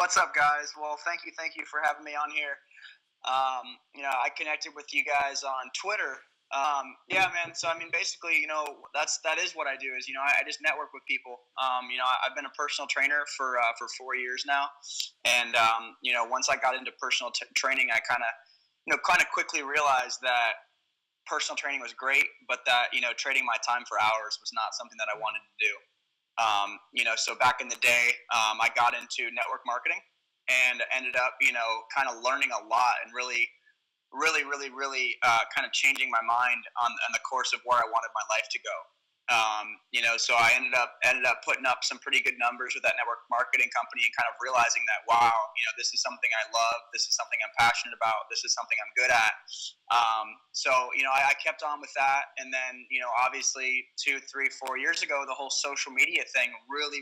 What's up, guys? Well, thank you for having me on here. I connected with you guys on Twitter. Yeah, man. So I mean, basically, that is what I do. Is I just network with people. I've been a personal trainer for 4 years now, and once I got into personal training, I kind of quickly realized that personal training was great, but that trading my time for hours was not something that I wanted to do. So back in the day, I got into network marketing and ended up, kind of learning a lot and really kind of changing my mind on the course of where I wanted my life to go. So I ended up putting up some pretty good numbers with that network marketing company and kind of realizing that, wow, this is something I love. This is something I'm passionate about. This is something I'm good at. I kept on with that. And then, obviously 2, 3, 4 years ago, the whole social media thing really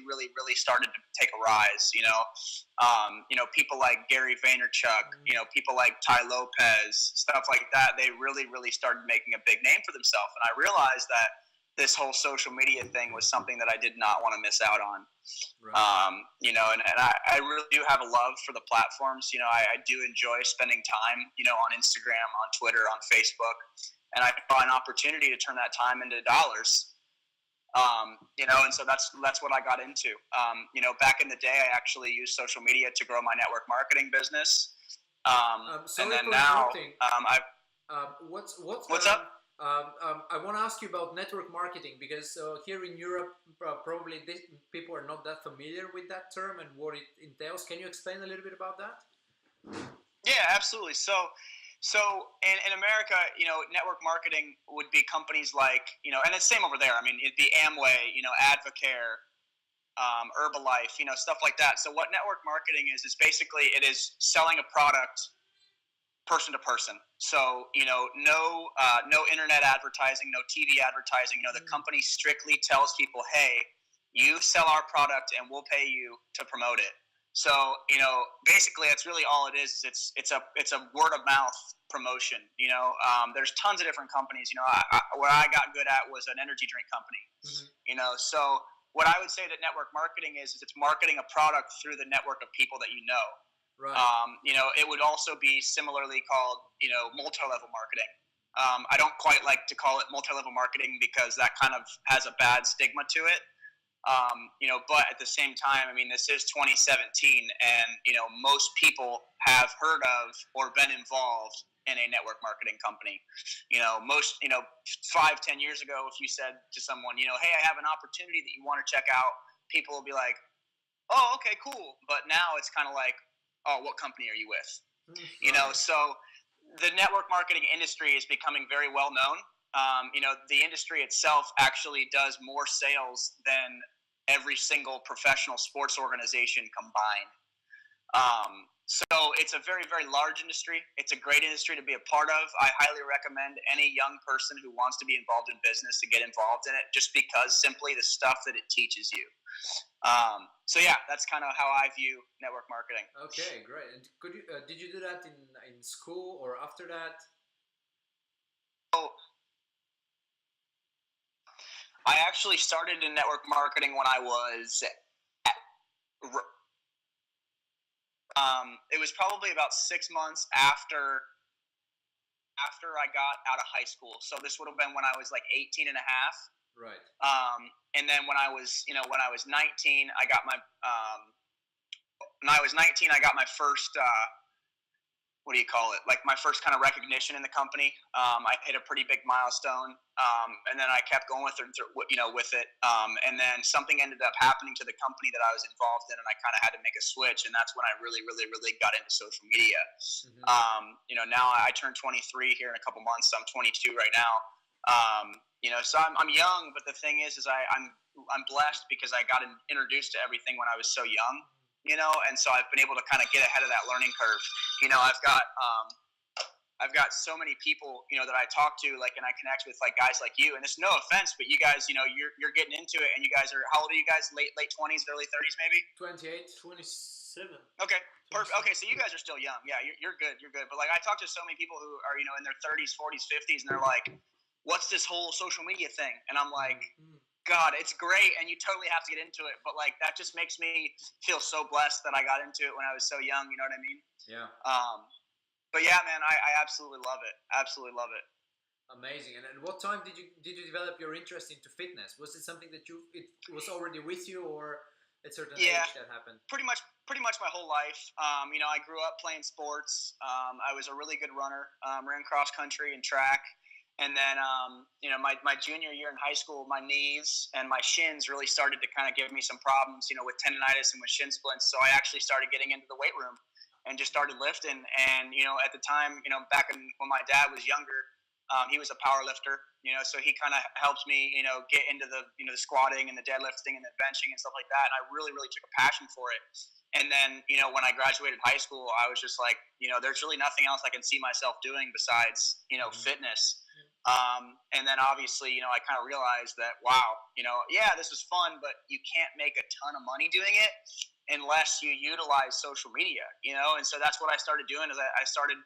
started to take a rise. People like Gary Vaynerchuk, people like Ty Lopez, stuff like that. They really started making a big name for themselves. And I realized that this whole social media thing was something that I did not want to miss out on. Right. And I really do have a love for the platforms. I do enjoy spending time, on Instagram, on Twitter, on Facebook, and I saw an opportunity to turn that time into dollars. And so that's what I got into. Back in the day, I actually used social media to grow my network marketing business. And then now, what's up? I want to ask you about network marketing because here in Europe, probably people are not that familiar with that term and what it entails. Can you explain a little bit about that? Yeah, absolutely. So in America, network marketing would be companies like, and it's the same over there. I mean, it'd be Amway, Advocare, Herbalife, stuff like that. So what network marketing is basically it is selling a product person to person. So, no internet advertising, no TV advertising. The company strictly tells people, hey, you sell our product and we'll pay you to promote it. So, basically that's really all it is. It's a word of mouth promotion. There's tons of different companies. What I got good at was an energy drink company. Mm-hmm. So what I would say that network marketing is it's marketing a product through the network of people that you know. Right. It would also be similarly called, multi-level marketing. I don't quite like to call it multi-level marketing because that kind of has a bad stigma to it. But at the same time, I mean, this is 2017 and, most people have heard of or been involved in a network marketing company. 5-10 years ago, if you said to someone, hey, I have an opportunity that you want to check out, people will be like, oh, okay, cool. But now it's kind of like, oh, what company are you with? So the network marketing industry is becoming very well known. The industry itself actually does more sales than every single professional sports organization combined. So it's a very, very large industry. It's a great industry to be a part of. I highly recommend any young person who wants to be involved in business to get involved in it just because simply the stuff that it teaches you. So yeah, that's kind of how I view network marketing. Okay, great. And did you do that in school or after that? So I actually started in network marketing when I was it was probably about 6 months after I got out of high school. So this would have been when I was like 18 and a half. Right. And then when I was 19, I got my first, my first kind of recognition in the company. I hit a pretty big milestone. And then I kept going with it. And then something ended up happening to the company that I was involved in, and I kind of had to make a switch. And that's when I really got into social media. Mm-hmm. Now I turned 23 here in a couple months. So I'm 22 right now. So I'm young, but the thing is I'm blessed because I got introduced to everything when I was so young, and so I've been able to kind of get ahead of that learning curve. I've got so many people, that I talk to, and I connect with guys like you, and it's no offense, but you guys, you're getting into it, and you guys are, how old are you guys? Late 20s, early 30s, maybe? 28, 27. Okay. Perfect. Okay, so you guys are still young. Yeah, you're good. You're good. But I talk to so many people who are, in their 30s, 40s, 50s, and they're like, what's this whole social media thing? And I'm like, God, it's great, and you totally have to get into it. But like that just makes me feel so blessed that I got into it when I was so young. You know what I mean? Yeah. But yeah, man, I absolutely love it. Absolutely love it. Amazing. And at what time did you develop your interest into fitness? Was it something that it was already with you, or at a certain Yeah, age that happened? pretty much my whole life. I grew up playing sports. I was a really good runner. Ran cross country and track. And then, my junior year in high school, my knees and my shins really started to kind of give me some problems, with tendonitis and with shin splints. So I actually started getting into the weight room and just started lifting. And, at the time, back when my dad was younger, he was a power lifter, so he kind of helps me, get into the squatting and the deadlifting and the benching and stuff like that. And I really, really took a passion for it. And then, when I graduated high school, I was just like, there's really nothing else I can see myself doing besides, fitness. And then obviously, I kind of realized that, wow, yeah, this is fun, but you can't make a ton of money doing it unless you utilize social media, and so that's what I started doing is I started,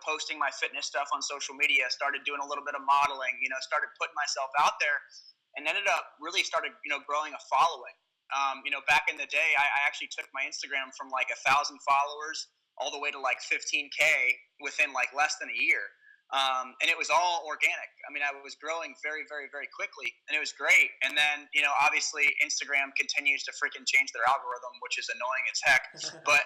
posting my fitness stuff on social media, started doing a little bit of modeling, started putting myself out there and ended up really started, growing a following. Back in the day, I actually took my Instagram from like 1,000 followers all the way to like 15K within like less than a year. And it was all organic. I mean, I was growing very, very, very quickly, and it was great. And then, obviously Instagram continues to freaking change their algorithm, which is annoying as heck. But,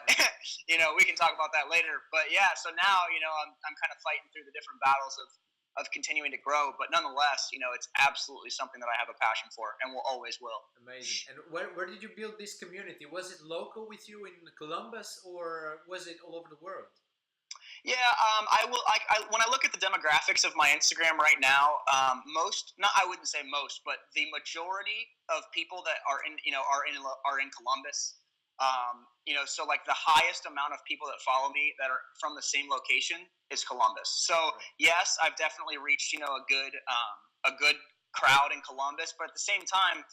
we can talk about that later. But yeah, so now, I'm kind of fighting through the different battles of continuing to grow. But nonetheless, it's absolutely something that I have a passion for and will always will. Amazing. And where did you build this community? Was it local with you in Columbus, or was it all over the world? Yeah, I will. When I look at the demographics of my Instagram right now, I wouldn't say most, but the majority of people that are in Columbus. So like the highest amount of people that follow me that are from the same location is Columbus. So yes, I've definitely reached a good crowd in Columbus, but at the same time,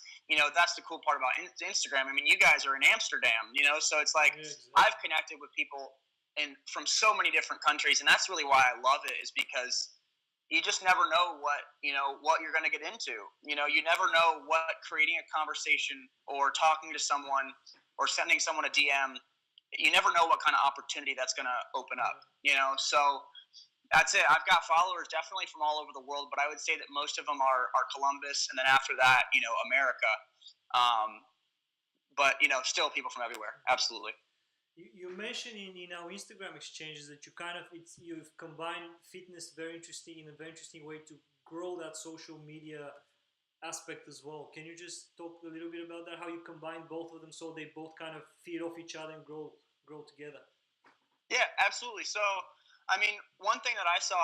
that's the cool part about Instagram. I mean, you guys are in Amsterdam, so it's like Yeah, exactly. I've connected with people from so many different countries, and that's really why I love it, is because you just never know what you're going to get into. You never know what creating a conversation or talking to someone or sending someone a DM, you never know what kind of opportunity that's going to open up. So that's it. I've got followers definitely from all over the world, but I would say that most of them are Columbus, and then after that, America. But still people from everywhere. Absolutely. You mentioned in our Instagram exchanges that you've combined fitness very interesting in a very interesting way to grow that social media aspect as well. Can you just talk a little bit about that? How you combine both of them so they both kind of feed off each other and grow together? Yeah, absolutely. So, I mean, one thing that I saw,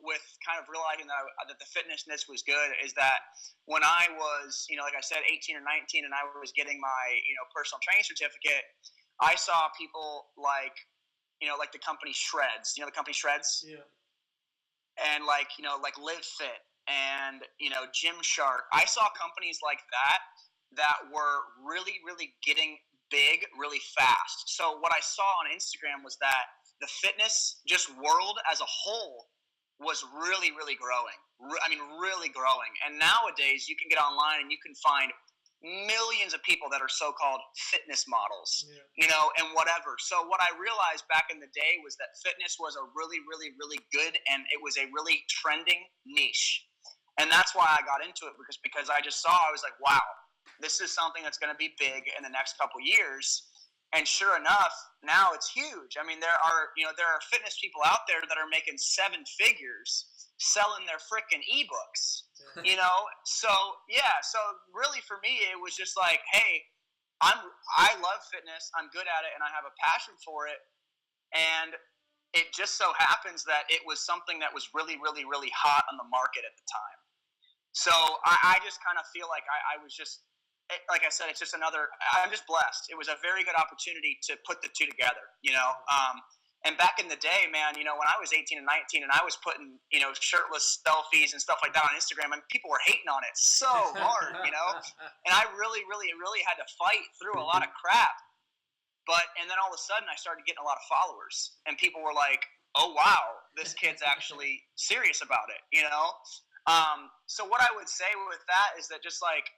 with kind of realizing that the fitnessness was good is that when I was, like I said, 18 or 19, and I was getting my, personal training certificate, I saw people like the company Shreds, the company Shreds, Yeah. and like Live Fit and Gymshark. I saw companies like that were really, really getting big really fast. So what I saw on Instagram was that the fitness just world as a whole was really, really growing. I mean, really growing. And nowadays you can get online and you can find millions of people that are so-called fitness models, and whatever. So what I realized back in the day was that fitness was a really, really, really good, and it was a really trending niche. And that's why I got into it, because I just saw, I was like, wow, this is something that's going to be big in the next couple years. And sure enough, now it's huge. I mean, there are fitness people out there that are making 7 figures selling their freaking ebooks. So yeah, so really for me it was just like, hey, I love fitness, I'm good at it, and I have a passion for it. And it just so happens that it was something that was really, really, really hot on the market at the time. So I just kind of feel like I was just, like I said, it's just I'm just blessed. It was a very good opportunity to put the two together. And back in the day, man, when I was 18 and 19 and I was putting, shirtless selfies and stuff like that on Instagram, and people were hating on it so hard, and I really, really, really had to fight through a lot of crap. And then all of a sudden I started getting a lot of followers, and people were like, oh, wow, this kid's actually serious about it, So what I would say with that is that just like,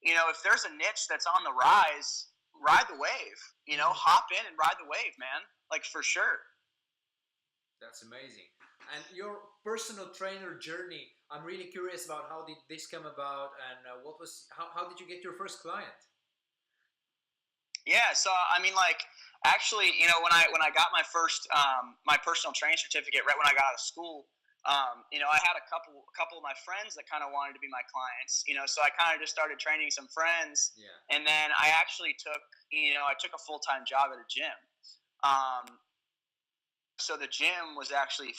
if there's a niche that's on the rise, ride the wave. Hop in and ride the wave, man. Like for sure. That's amazing. And your personal trainer journey, I'm really curious about how did this come about, and how did you get your first client? Yeah, so I mean, like, actually, when I got my first my personal training certificate right when I got out of school, I had a couple of my friends that kind of wanted to be my clients, so I kind of just started training some friends, Yeah. and then I actually took a full time job at a gym. Um, so the gym was actually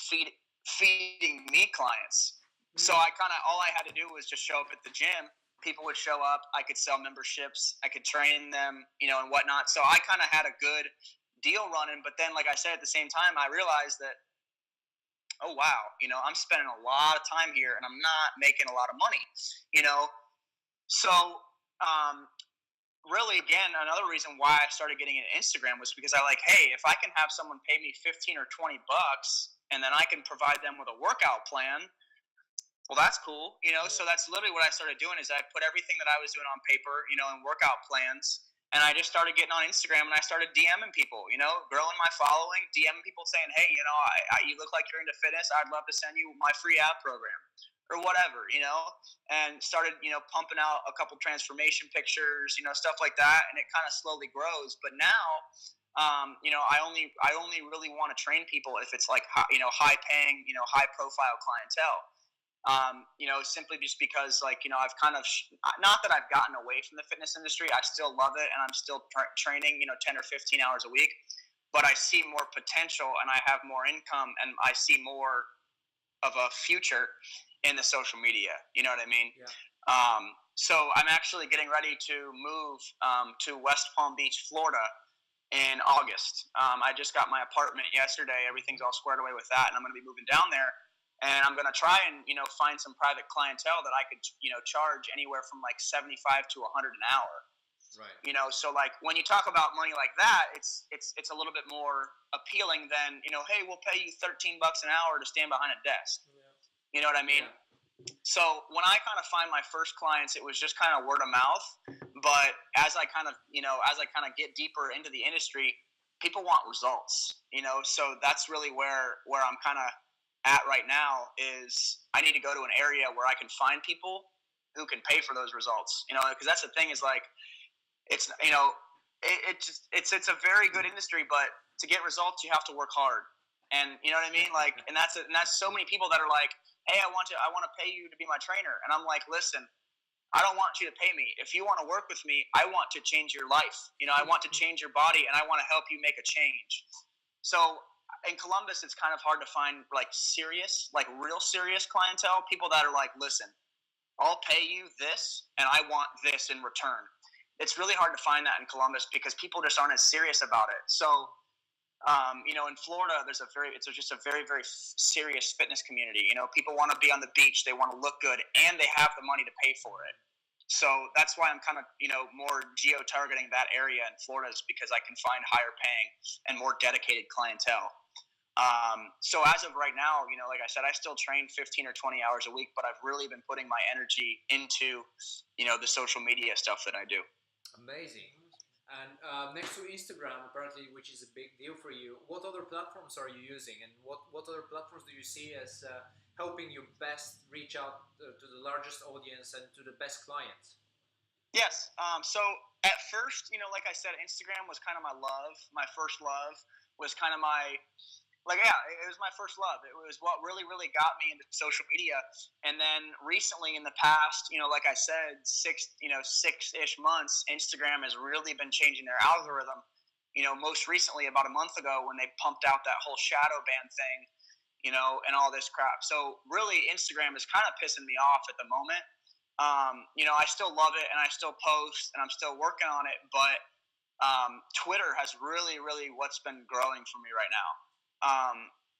feeding me clients. So all I had to do was just show up at the gym. People would show up. I could sell memberships. I could train them, and whatnot. So I kind of had a good deal running. But then, like I said, at the same time, I realized that, oh wow, I'm spending a lot of time here and I'm not making a lot of money, you know. So really, again, another reason why I started getting into Instagram was because I like, hey, if I can have someone pay me 15 or $20 and then I can provide them with a workout plan, well, that's cool, So that's literally what I started doing is I put everything that I was doing on paper, in workout plans, and I just started getting on Instagram and I started DMing people, growing my following, DMing people saying, hey, you look like you're into fitness. I'd love to send you my free ab program or whatever, and started, pumping out a couple transformation pictures, stuff like that, and it kind of slowly grows. But now, I only really want to train people if it's like, high paying, high profile clientele. Simply just because, like, I've kind of, not that I've gotten away from the fitness industry. I still love it and I'm still training, 10 or 15 hours a week, but I see more potential and I have more income and I see more of a future in the social media. You know what I mean? Yeah. So I'm actually getting ready to move to West Palm Beach, Florida in August. I just got my apartment yesterday. Everything's all squared away with that. And I'm going to be moving down there. And I'm going to try and, find some private clientele that I could, charge anywhere from like 75 to 100 an hour. Right. So like when you talk about money like that, it's a little bit more appealing than, hey, we'll pay you $13 an hour to stand behind a desk. Yeah. You know what I mean? Yeah. So when I kind of find my first clients, it was just kind of word of mouth. But as I kind of get deeper into the industry, people want results, so that's really where I'm kind of at right now is I need to go to an area where I can find people who can pay for those results, because that's the thing is like, it's, it's a very good industry, but to get results, you have to work hard. And you know what I mean? Like, and that's so many people that are like, hey, I want to pay you to be my trainer. And I'm like, listen, I don't want you to pay me. If you want to work with me, I want to change your life. I want to change your body and I want to help you make a change. So in Columbus, it's kind of hard to find like real serious clientele, people that are like, listen, I'll pay you this and I want this in return. It's really hard to find that in Columbus because people just aren't as serious about it. So, in Florida, it's just a very, very serious fitness community. People want to be on the beach, they want to look good, and they have the money to pay for it. So that's why I'm kind of, more geo-targeting that area in Florida is because I can find higher paying and more dedicated clientele. So as of right now, like I said, I still train 15 or 20 hours a week, but I've really been putting my energy into, the social media stuff that I do. Amazing. And next to Instagram, apparently, which is a big deal for you, what other platforms are you using, and what other platforms do you see as helping you best reach out to the largest audience and to the best clients? Yes. So at first, like I said, Instagram was kind of my love. My first love was kind of it was my first love. It was what really, really got me into social media. And then recently in the past, like I said, six-ish months, Instagram has really been changing their algorithm. Most recently about a month ago when they pumped out that whole shadow ban thing, and all this crap. So really Instagram is kind of pissing me off at the moment. I still love it and I still post and I'm still working on it, but Twitter has really, really what's been growing for me right now.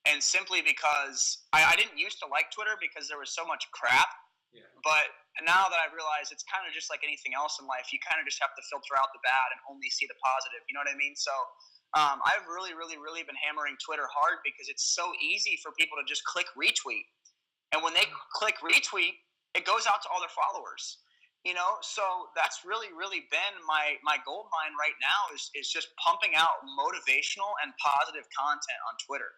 And simply because I didn't used to like Twitter because there was so much crap. Yeah. But now that I realize it's kind of just like anything else in life, you kind of just have to filter out the bad and only see the positive. You know what I mean? So I've really, really, really been hammering Twitter hard because it's so easy for people to just click retweet. And when they click retweet, it goes out to all their followers. So that's really been my gold mine right now is just pumping out motivational and positive content on Twitter.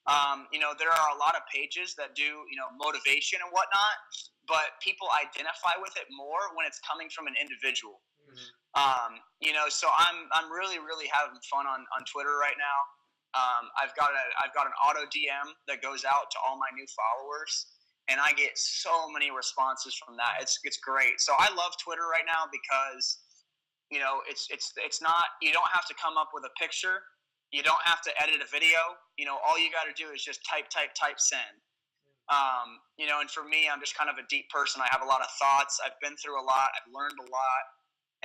There are a lot of pages that do motivation and whatnot, but people identify with it more when it's coming from an individual. So I'm really having fun on Twitter right now. I've got an auto DM that goes out to all my new followers, and I get so many responses from that. It's great. So I love Twitter right now because it's not, you don't have to come up with a picture, you don't have to edit a video. All you got to do is just type send. And for me, I'm just kind of a deep person. I have a lot of thoughts. I've been through a lot. I've learned a lot.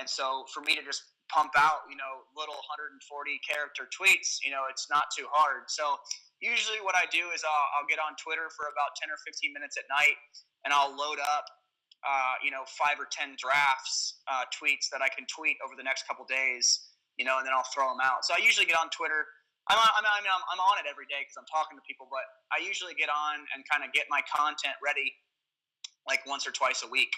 And so for me to just pump out, little 140 character tweets, it's not too hard. So usually what I do is I'll get on Twitter for about 10 or 15 minutes at night, and I'll load up, 5 or 10 drafts, tweets that I can tweet over the next couple days, and then I'll throw them out. So I usually get on Twitter. I'm on it every day because I'm talking to people, but I usually get on and kind of get my content ready like once or twice a week.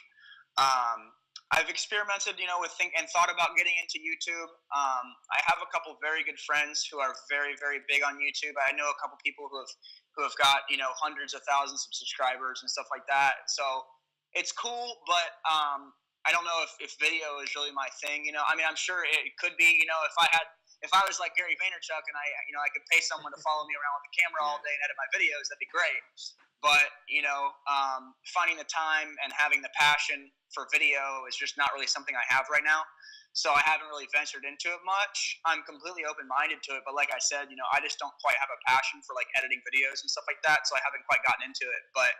I've experimented, and thought about getting into YouTube. I have a couple very good friends who are very, very big on YouTube. I know a couple people who have got, hundreds of thousands of subscribers and stuff like that. So it's cool, but I don't know if video is really my thing. I'm sure it could be. If I was like Gary Vaynerchuk and I could pay someone to follow me around with a camera all day and edit my videos, that'd be great. But finding the time and having the passion for video is just not really something I have right now. So I haven't really ventured into it much. I'm completely open-minded to it, but like I said, I just don't quite have a passion for like editing videos and stuff like that. So I haven't quite gotten into it. But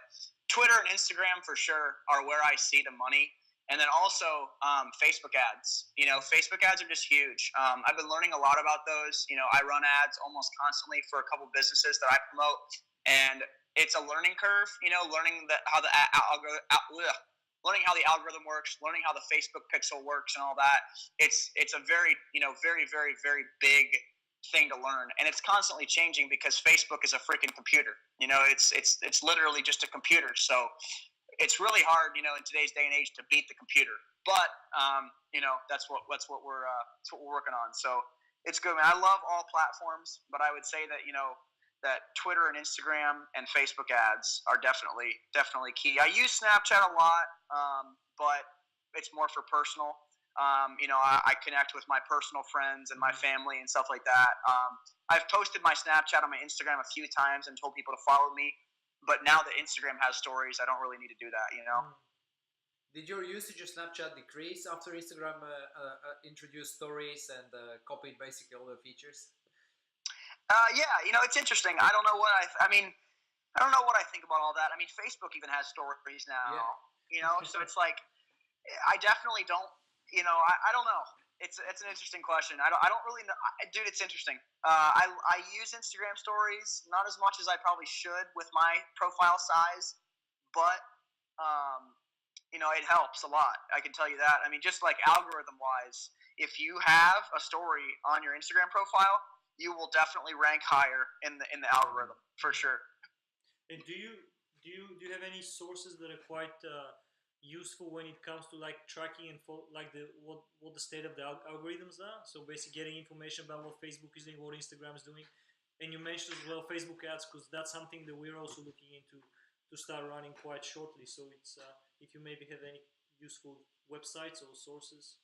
Twitter and Instagram for sure are where I see the money. And then also Facebook ads. Facebook ads are just huge. I've been learning a lot about those. I run ads almost constantly for a couple businesses that I promote, and it's a learning curve. Learning how the algorithm works, learning how the Facebook pixel works, and all that. It's a very very big thing to learn, and it's constantly changing because Facebook is a freaking computer. It's literally just a computer. So it's really hard, in today's day and age to beat the computer. But that's what we're working on. So it's good, man. I love all platforms, but I would say that that Twitter and Instagram and Facebook ads are definitely key. I use Snapchat a lot, but it's more for personal. I connect with my personal friends and my family and stuff like that. I've posted my Snapchat on my Instagram a few times and told people to follow me. But now that Instagram has stories, I don't really need to do that, Did your usage of Snapchat decrease after Instagram introduced stories and copied basically all the features? Yeah, it's interesting. I don't know what I think about all that. Facebook even has stories now, so it's like, I definitely don't, I don't know. It's an interesting question. I don't really know, dude. It's interesting. I use Instagram stories not as much as I probably should with my profile size, but it helps a lot. I can tell you that. Just like algorithm wise, if you have a story on your Instagram profile, you will definitely rank higher in the algorithm for sure. And do you have any sources that are quite useful when it comes to like tracking and like what the state of the algorithms are? So basically getting information about what Facebook is doing, what Instagram is doing. And you mentioned as well Facebook ads, because that's something that we're also looking into to start running quite shortly. So it's if you maybe have any useful websites or sources.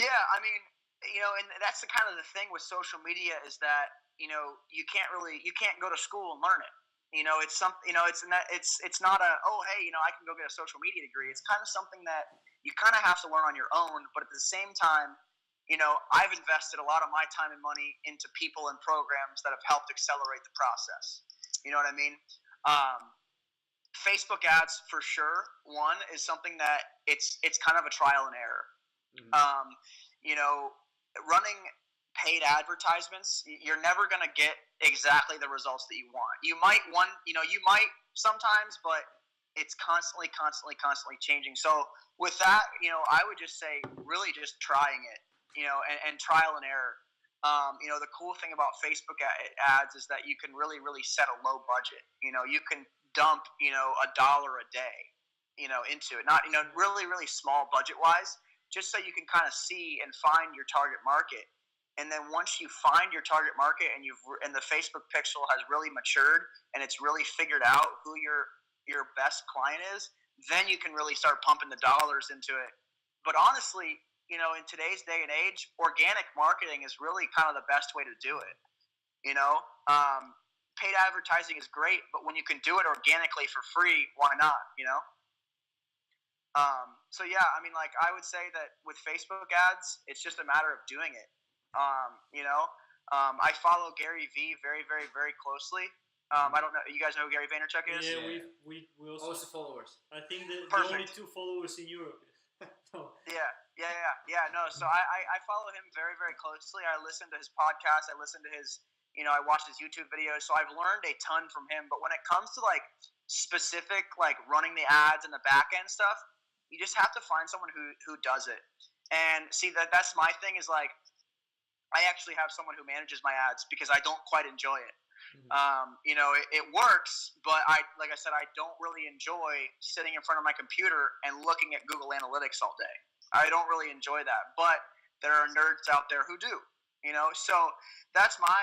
Yeah, and that's the kind of the thing with social media is that you can't go to school and learn it. It's something. It's not a I can go get a social media degree. It's kind of something that you kind of have to learn on your own. But at the same time, I've invested a lot of my time and money into people and programs that have helped accelerate the process. You know what I mean? Facebook ads for sure. One is something that it's kind of a trial and error. Mm-hmm. Running paid advertisements, you're never going to get exactly the results that you want. You might sometimes, but it's constantly changing. So with that, I would just say really just trying it, and trial and error. The cool thing about Facebook ads is that you can really set a low budget. You can dump, $1 a day, into it. Not, really, really small budget wise, just so you can kind of see and find your target market. And then once you find your target market and the Facebook pixel has really matured and it's really figured out who your best client is, then you can really start pumping the dollars into it. But honestly, in today's day and age, organic marketing is really kind of the best way to do it. Paid advertising is great, but when you can do it organically for free, why not? So yeah, I mean, like, I would say that with Facebook ads, it's just a matter of doing it. I follow Gary V very, very, very closely. I don't know. You guys know who Gary Vaynerchuk is? Yeah, we also followers. I think the only Perfect. 2 followers in Europe. No. Yeah. No, so I follow him very, very closely. I listen to his podcast. I listen to his, I watched his YouTube videos. So I've learned a ton from him. But when it comes to like specific, like running the ads and the back end stuff, you just have to find someone who does it. And see, that's my thing is like, I actually have someone who manages my ads because I don't quite enjoy it. It works, but like I said, I don't really enjoy sitting in front of my computer and looking at Google Analytics all day. I don't really enjoy that, but there are nerds out there who do, so that's my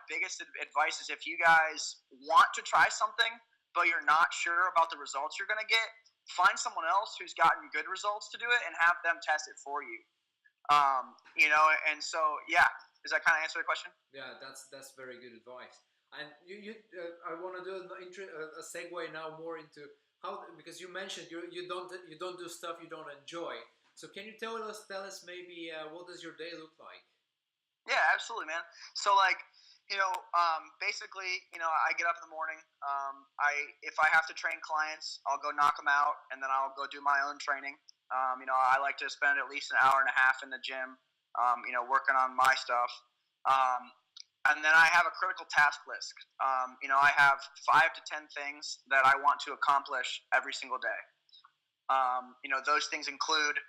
biggest advice is if you guys want to try something, but you're not sure about the results you're going to get, find someone else who's gotten good results to do it and have them test it for you. And so, yeah, does that kind of answer the question? Yeah, that's very good advice. And I want to do a segue now more into how, because you mentioned you don't do stuff you don't enjoy. So can you tell us maybe what does your day look like? Yeah, absolutely, man. So like, basically, I get up in the morning. If I have to train clients, I'll go knock them out, and then I'll go do my own training. I like to spend at least an hour and a half in the gym, working on my stuff. And then I have a critical task list. I have 5 to 10 things that I want to accomplish every single day. Those things include,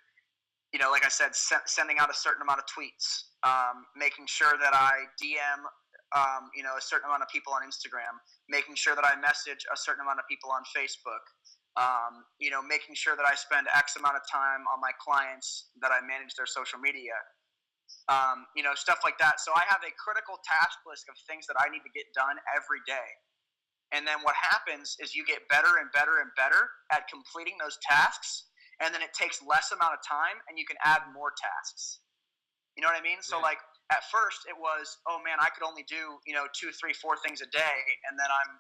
like I said, sending out a certain amount of tweets, making sure that I DM, a certain amount of people on Instagram, making sure that I message a certain amount of people on Facebook, making sure that I spend X amount of time on my clients, that I manage their social media, stuff like that. So I have a critical task list of things that I need to get done every day. And then what happens is you get better and better and better at completing those tasks. And then it takes less amount of time and you can add more tasks. You know what I mean? So like at first it was, oh man, I could only do, 2, 3, 4 things a day. And then I'm,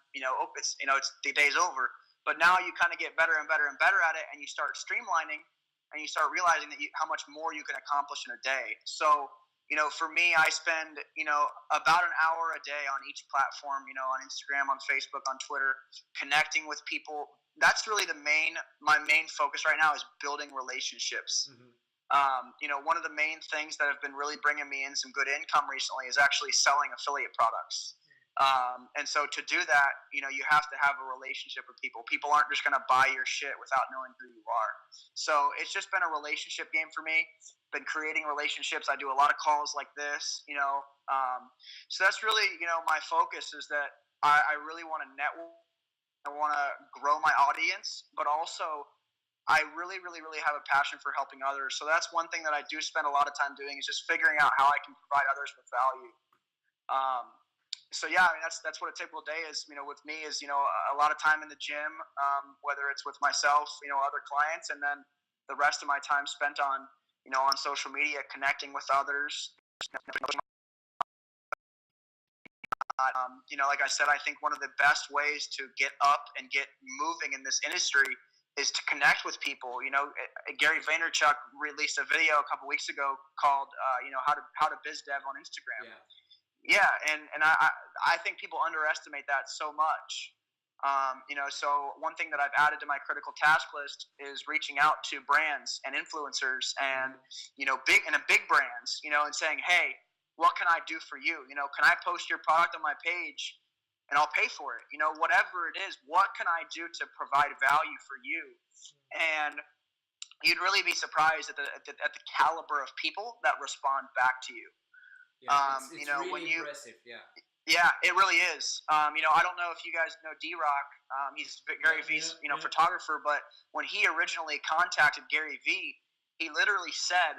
it's the day's over. But now you kind of get better and better and better at it, and you start streamlining, and you start realizing that how much more you can accomplish in a day. So, for me, I spend, about an hour a day on each platform, on Instagram, on Facebook, on Twitter, connecting with people. That's really my main focus right now is building relationships. Mm-hmm. One of the main things that have been really bringing me in some good income recently is actually selling affiliate products. And so to do that, you have to have a relationship with people. People aren't just going to buy your shit without knowing who you are. So it's just been a relationship game for me. Been creating relationships. I do a lot of calls like this, so that's really, my focus is that I really want to network. I want to grow my audience, but also I really, really, really have a passion for helping others. So that's one thing that I do spend a lot of time doing is just figuring out how I can provide others with value. So yeah, I mean, that's what a typical day is, with me is, a lot of time in the gym, whether it's with myself, other clients, and then the rest of my time spent on, on social media, connecting with others. Like I said, I think one of the best ways to get up and get moving in this industry is to connect with people. Gary Vaynerchuk released a video a couple weeks ago called, how to biz dev on Instagram. Yeah, and I think people underestimate that so much. So one thing that I've added to my critical task list is reaching out to brands and influencers and, big brands, and saying, hey, what can I do for you? Can I post your product on my page and I'll pay for it? Whatever it is, what can I do to provide value for you? And you'd really be surprised at the caliber of people that respond back to you. Yeah, it's really impressive. Yeah. Yeah, it really is. I don't know if you guys know D-Rock. He's Gary V's, Yeah. photographer. But when he originally contacted Gary V, he literally said,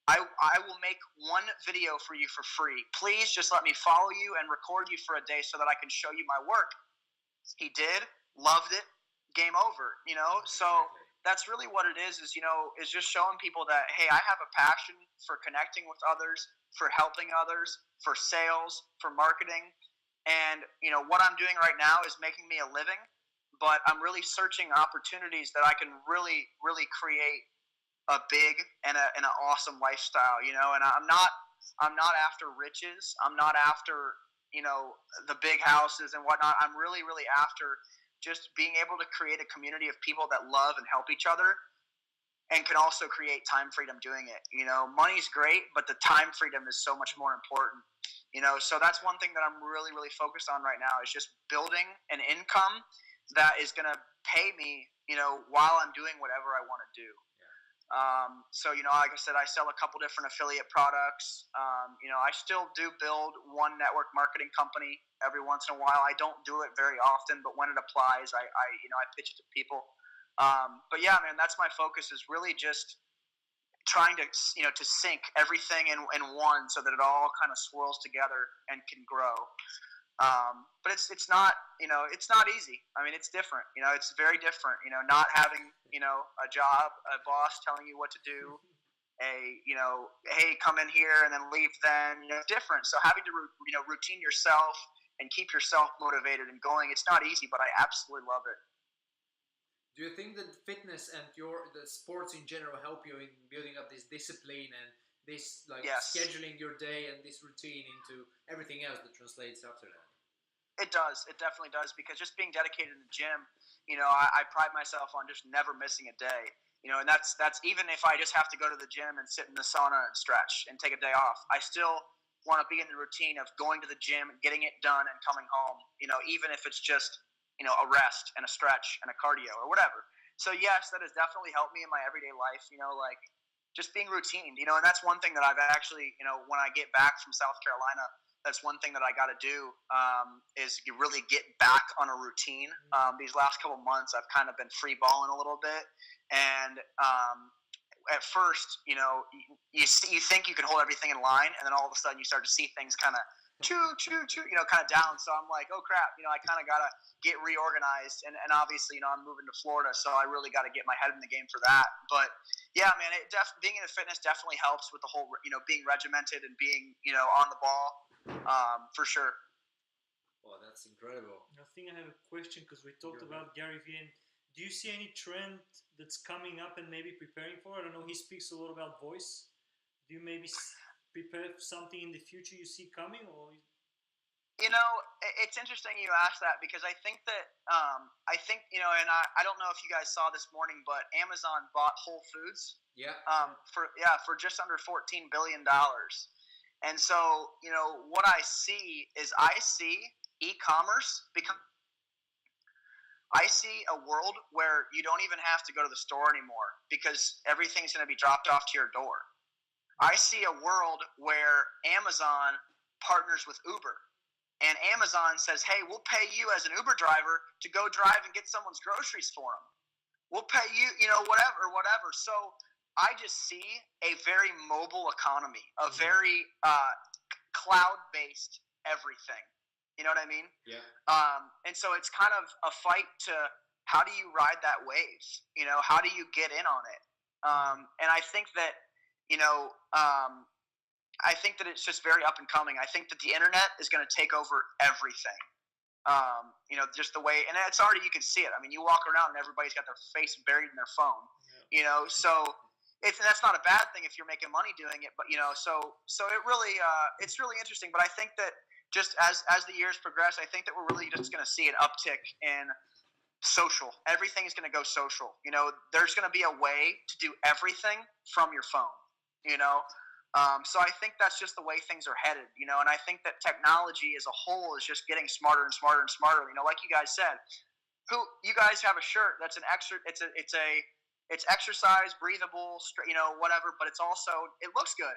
I will make one video for you for free. Please just let me follow you and record you for a day so that I can show you my work. He did, loved it, game over, So Exactly. that's really what it is just showing people that, hey, I have a passion for connecting with others, for helping others, for sales, for marketing. And, what I'm doing right now is making me a living, but I'm really searching opportunities that I can really, really create a big and an awesome lifestyle, and I'm not after riches. I'm not after, the big houses and whatnot. I'm really, really after just being able to create a community of people that love and help each other and can also create time freedom doing it. Money's great, but the time freedom is so much more important. So that's one thing that I'm really, really focused on right now is just building an income that is going to pay me, while I'm doing whatever I want to do. So, like I said, I sell a couple different affiliate products. I still do build one network marketing company every once in a while. I don't do it very often, but when it applies, I pitch it to people. But yeah, man, that's my focus is really just trying to sync everything in one so that it all kind of swirls together and can grow. But it's not it's not easy. I mean, it's different. It's very different. Not having a job, a boss telling you what to do, hey, come in here and then leave. Then different. So having to routine yourself and keep yourself motivated and going. It's not easy, but I absolutely love it. Do you think that fitness and the sports in general help you in building up this discipline and this like Yes. scheduling your day and this routine into everything else that translates after that? It does. It definitely does because just being dedicated in the gym, I pride myself on just never missing a day. And that's even if I just have to go to the gym and sit in the sauna and stretch and take a day off. I still want to be in the routine of going to the gym, getting it done, and coming home. Even if it's just a rest and a stretch and a cardio or whatever. So yes, that has definitely helped me in my everyday life. Like just being routine. And that's one thing that I've actually, when I get back from South Carolina, that's one thing that I got to do is really get back on a routine. These last couple months, I've kind of been free balling a little bit, and at first, you think you can hold everything in line, and then all of a sudden you start to see things kind of choo, kind of down. So I'm like, oh crap, I kind of got to get reorganized, and obviously, I'm moving to Florida, so I really got to get my head in the game for that. But yeah, man, being in fitness definitely helps with the whole, being regimented and being, on the ball. For sure. Oh, that's incredible. I think I have a question because we talked about Gary Vee. And do you see any trend that's coming up and maybe preparing for it? I don't know. He speaks a lot about voice. Do you maybe prepare for something in the future you see coming, or? It's interesting you asked that because I think that and I don't know if you guys saw this morning, but Amazon bought Whole Foods. Yeah. For just under $14 billion. And so, what I see e-commerce become. I see a world where you don't even have to go to the store anymore because everything's going to be dropped off to your door. I see a world where Amazon partners with Uber, and Amazon says, hey, we'll pay you as an Uber driver to go drive and get someone's groceries for them. We'll pay you, whatever. So I just see a very mobile economy, a very cloud-based everything. You know what I mean? Yeah. And so it's kind of a fight to how do you ride that wave? How do you get in on it? And I think that, I think that it's just very up and coming. I think that the internet is going to take over everything. Just the way, and it's already, you can see it. I mean, you walk around and everybody's got their face buried in their phone, so that's not a bad thing if you're making money doing it, but so it really, it's really interesting. But I think that just as the years progress, I think that we're really just going to see an uptick in social. Everything is going to go social. There's going to be a way to do everything from your phone, so I think that's just the way things are headed, and I think that technology as a whole is just getting smarter and smarter and smarter. Like you guys said, you guys have a shirt that's an extra, it's exercise, breathable, whatever, but it's also, it looks good.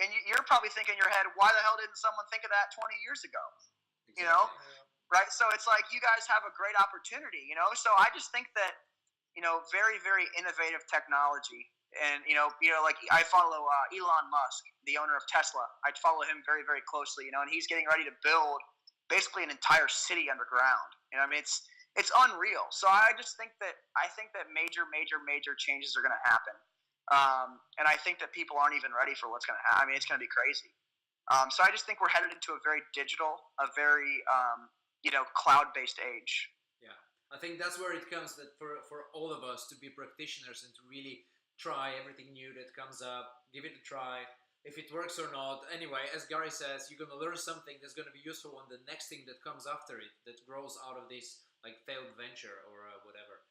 And you're probably thinking in your head, why the hell didn't someone think of that 20 years ago? Exactly. You know, right? So it's like you guys have a great opportunity, you know? So I just think that, very, very innovative technology. And, like I follow Elon Musk, the owner of Tesla. I follow him very, very closely, and he's getting ready to build basically an entire city underground. I mean, it's unreal. So I think that major, major, major changes are going to happen. And I think that people aren't even ready for what's going to happen. I mean, it's going to be crazy. So I just think we're headed into a very digital, a very, cloud-based age. Yeah, I think that's where it comes, that for all of us to be practitioners and to really try everything new that comes up, give it a try. If it works or not. Anyway, as Gary says, you're going to learn something that's going to be useful on the next thing that comes after it, that grows out of this like failed venture or whatever.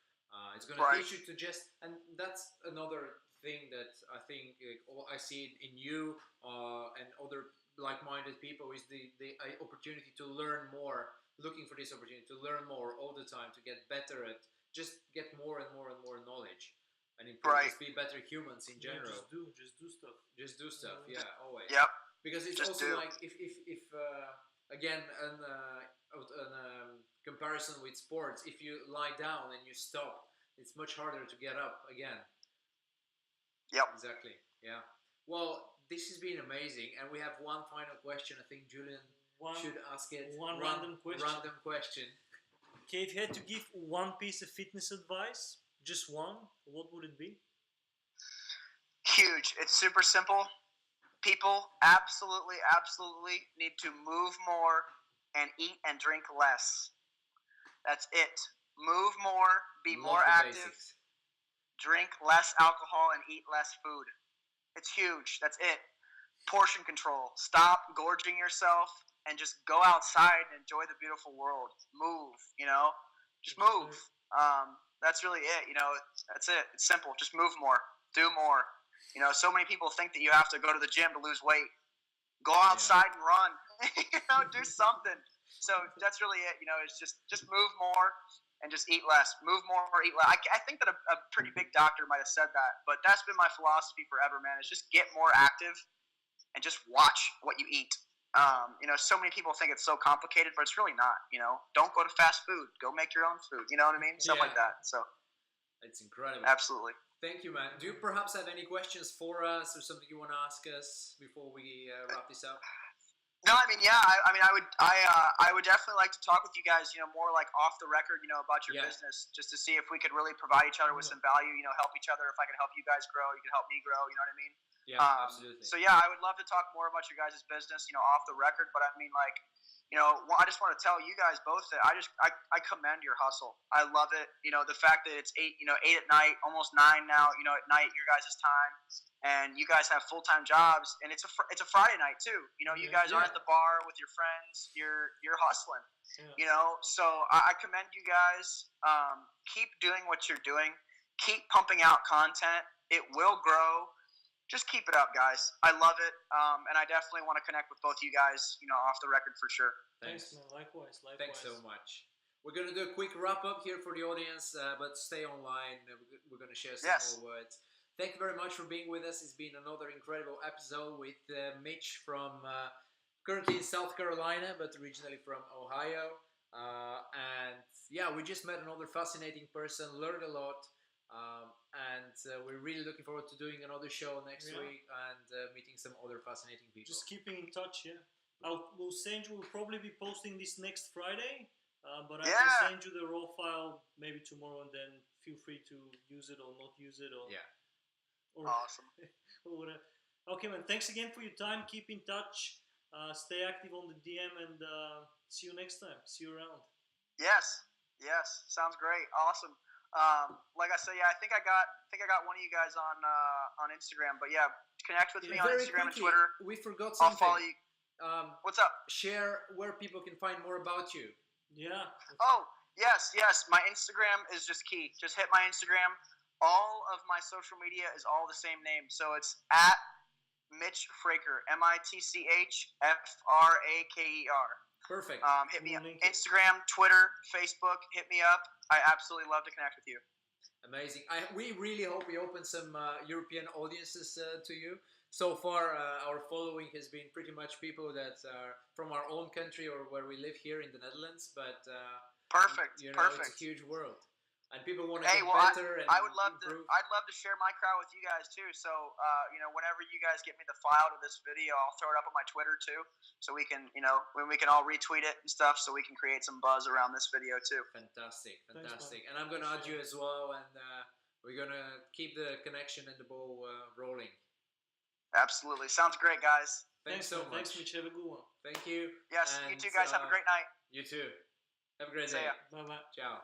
It's going to teach you to just, and that's another thing that I think I see in you and other like-minded people is the opportunity to learn more, looking for this opportunity to learn more all the time, to get better at, just get more and more and more knowledge. And improve, just be better humans in general. Just do stuff. Just do stuff. Yeah, always. Yep. Because it's just also like if again an comparison with sports, if you lie down and you stop, it's much harder to get up again. Yep. Exactly. Yeah. Well, this has been amazing, and we have one final question. I think Julian should ask it. One random question. Random question. Okay, if you had to give one piece of fitness advice, just one, what would it be? Huge. It's super simple. People absolutely, absolutely need to move more and eat and drink less. That's it. Move more, be more active, drink less alcohol, and eat less food. It's huge. That's it. Portion control. Stop gorging yourself and just go outside and enjoy the beautiful world. Move, just move. That's really it. That's it. It's simple. Just move more, do more. So many people think that you have to go to the gym to lose weight. Go outside and run. Do something. So that's really it. It's just move more and just eat less. Move more or eat less. I think that a pretty big doctor might have said that, but that's been my philosophy forever, man. Is just get more active and just watch what you eat. So many people think it's so complicated, but it's really not. Don't go to fast food. Go make your own food. You know what I mean? Stuff like that. So it's incredible. Absolutely. Thank you, man. Do you perhaps have any questions for us or something you want to ask us before we wrap this up? No, I mean, yeah. I would definitely like to talk with you guys. More like off the record. About your business, just to see if we could really provide each other with some value. Help each other. If I could help you guys grow, you could help me grow. You know what I mean? Yeah, absolutely. So yeah, I would love to talk more about your guys' business, off the record. But I mean, like, I just want to tell you guys both that I commend your hustle. I love it. The fact that it's 8 at night, almost 9 now. At night, your guys' time, and you guys have full-time jobs, and it's a Friday night too. You guys aren't at the bar with your friends. You're hustling. Yeah. So I commend you guys. Keep doing what you're doing. Keep pumping out content. It will grow. Just keep it up, guys. I love it, and I definitely want to connect with both you guys, off the record for sure. Thanks, man. Likewise. Thanks so much. We're going to do a quick wrap-up here for the audience, but stay online. We're going to share some more words. Thank you very much for being with us. It's been another incredible episode with Mitch from currently in South Carolina, but originally from Ohio. And yeah, we just met another fascinating person, learned a lot. And we're really looking forward to doing another show next week and meeting some other fascinating people. Just keeping in touch, we'll probably be posting this next Friday, but I can send you the raw file maybe tomorrow, and then feel free to use it or not use it. Or awesome. Or whatever. Okay, man. Thanks again for your time. Keep in touch. Stay active on the DM, and see you next time. See you around. Yes. Sounds great. Awesome. Like I said, I think I got one of you guys on Instagram, but connect with me on Instagram and Twitter. We forgot something. I'll follow you. What's up? Share where people can find more about you. Yeah. Oh, yes. My Instagram is just key. Just hit my Instagram. All of my social media is all the same name, so it's at Mitch Fraker, MITCHFRAKER. Perfect. Hit me up. Instagram, Twitter, Facebook. Hit me up. I absolutely love to connect with you. Amazing. We really hope we open some European audiences to you, so far our following has been pretty much people that are from our own country or where we live here in the Netherlands, but Perfect. you know, it's a Perfect. huge world, and people want to Hey, get well, better and I would love to. improve. I'd love to share my crowd with you guys too. So, whenever you guys get me the file to this video, I'll throw it up on my Twitter too, so we can, when we can all retweet it and stuff, so we can create some buzz around this video too. Fantastic, Thanks, fantastic. man. And I'm gonna add you as well, and we're gonna keep the connection and the ball rolling. Absolutely, sounds great, guys. Thanks so man. much. Thanks, Mitch. Have a good one. Thank you. Yes, you And, too, guys. Have a great night. You too. Have a great See day. ya. Bye bye. Ciao.